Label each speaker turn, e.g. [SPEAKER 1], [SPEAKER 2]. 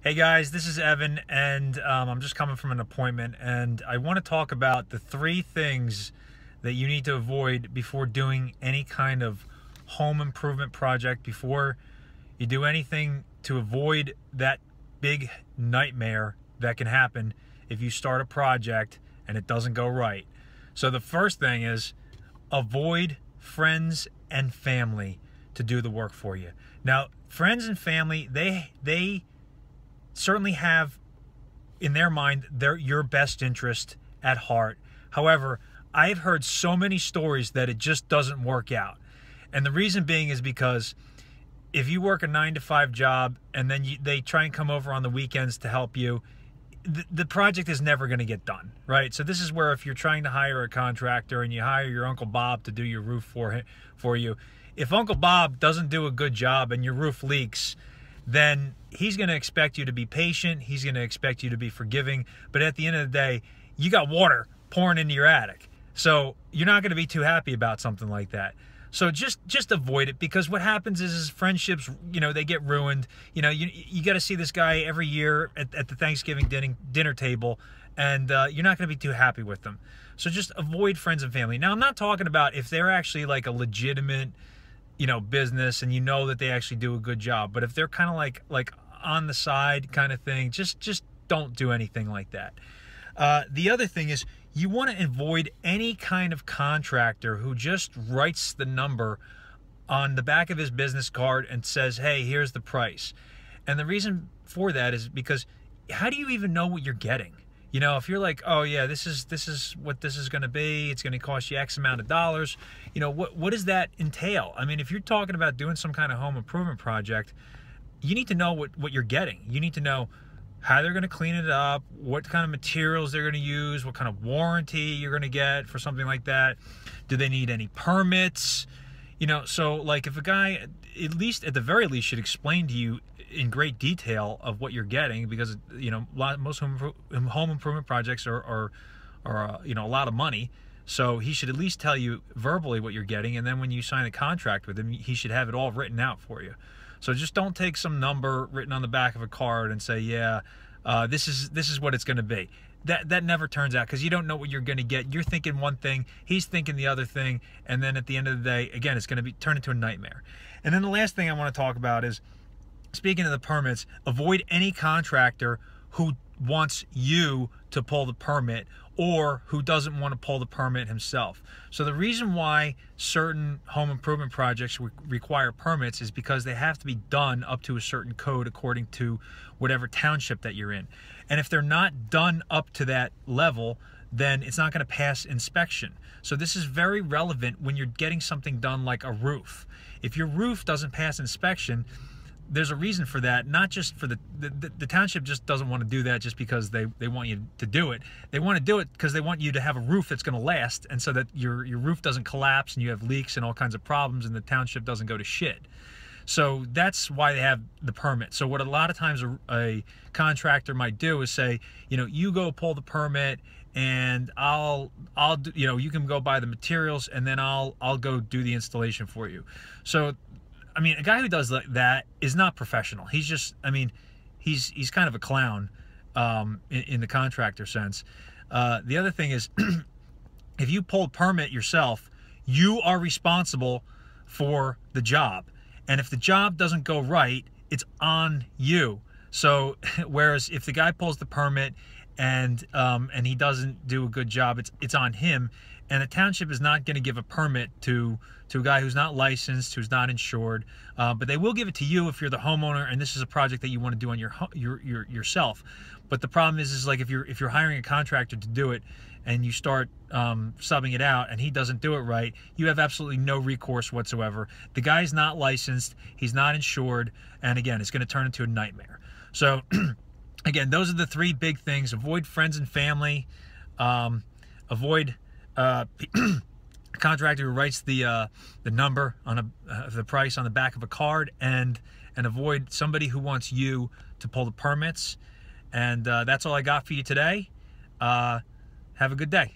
[SPEAKER 1] Hey guys, this is Evan, and I'm just coming from an appointment, and I want to talk about the three things that you need to avoid before doing any kind of home improvement project, before you do anything to avoid that big nightmare that can happen if you start a project and it doesn't go right. So the first thing is avoid friends and family to do the work for you. Now, friends and family, they certainly have in their mind your best interest at heart. However, I've heard so many stories that it just doesn't work out. And the reason being is because if you work a 9-to-5 job and then they try and come over on the weekends to help you, the project is never going to get done, right? So this is where if you're trying to hire a contractor and you hire your Uncle Bob to do your roof for you, if Uncle Bob doesn't do a good job and your roof leaks, then he's going to expect you to be patient. He's going to expect you to be forgiving. But at the end of the day, you got water pouring into your attic. So you're not going to be too happy about something like that. So just avoid it, because what happens is friendships, they get ruined. You got to see this guy every year at the Thanksgiving dinner table, and you're not going to be too happy with them. So just avoid friends and family. Now, I'm not talking about if they're actually like a legitimate business and that they actually do a good job. But if they're kind of like on the side kind of thing, just don't do anything like that. The other thing is you want to avoid any kind of contractor who just writes the number on the back of his business card and says, hey, here's the price. And the reason for that is because how do you even know what you're getting? If you're like, oh yeah, this is what this is going to be, it's going to cost you X amount of dollars, what does that entail? I mean, if you're talking about doing some kind of home improvement project, you need to know what you're getting. You need to know how they're going to clean it up, what kind of materials they're going to use, what kind of warranty you're going to get for something like that. Do they need any permits? So like if a guy, at the very least, should explain to you in great detail of what you're getting, because most home improvement projects are a lot of money. So he should at least tell you verbally what you're getting, and then when you sign a contract with him, he should have it all written out for you. So just don't take some number written on the back of a card and say, yeah, this is what it's going to be. That never turns out, because you don't know what you're going to get. You're thinking one thing, he's thinking the other thing, and then at the end of the day, again, it's going to turn into a nightmare. And then the last thing I want to talk about is, speaking of the permits, avoid any contractor who wants you to pull the permit or who doesn't want to pull the permit himself. So the reason why certain home improvement projects require permits is because they have to be done up to a certain code according to whatever township that you're in. And if they're not done up to that level, then it's not going to pass inspection. So this is very relevant when you're getting something done like a roof. If your roof doesn't pass inspection, there's a reason for that. Not just for the township just doesn't want to do that just because they want you to do it. They want to do it because they want you to have a roof that's going to last, and so that your roof doesn't collapse and you have leaks and all kinds of problems and the township doesn't go to shit. So that's why they have the permit. So what a lot of times a contractor might do is say, you go pull the permit, and I'll do, you can go buy the materials, and then I'll go do the installation for you. So I mean, a guy who does that is not professional. He's just, he's kind of a clown in the contractor sense. The other thing is, if you pull permit yourself, you are responsible for the job. And if the job doesn't go right, it's on you. So whereas if the guy pulls the permit and he doesn't do a good job, it's on him. And the township is not going to give a permit to a guy who's not licensed, who's not insured, but they will give it to you if you're the homeowner and this is a project that you want to do on yourself. But the problem is like if you're hiring a contractor to do it and you start subbing it out and he doesn't do it right, you have absolutely no recourse whatsoever. The guy's not licensed, he's not insured, and again, it's going to turn into a nightmare. So again, those are the three big things. Avoid friends and family. Avoid a contractor who writes the number on the price on the back of a card, and avoid somebody who wants you to pull the permits. And that's all I got for you today. Have a good day.